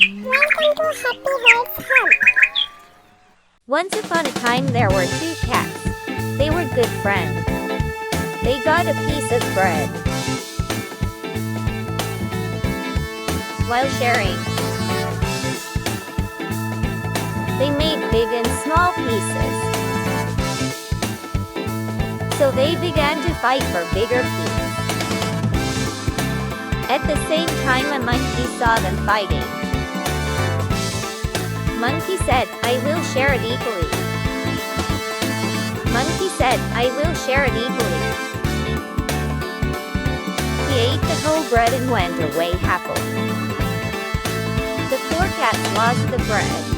Welcome to Happy Ride's Home. Once upon a time there were two cats. They were good friends. They got a piece of bread while sharing. They made big and small pieces. So they began to fight for bigger pieces. At the same time a monkey saw them fighting. Monkey said, "I will share it equally." Monkey said, "I will share it equally." He ate the whole bread and went away happily. The poor cat lost the bread.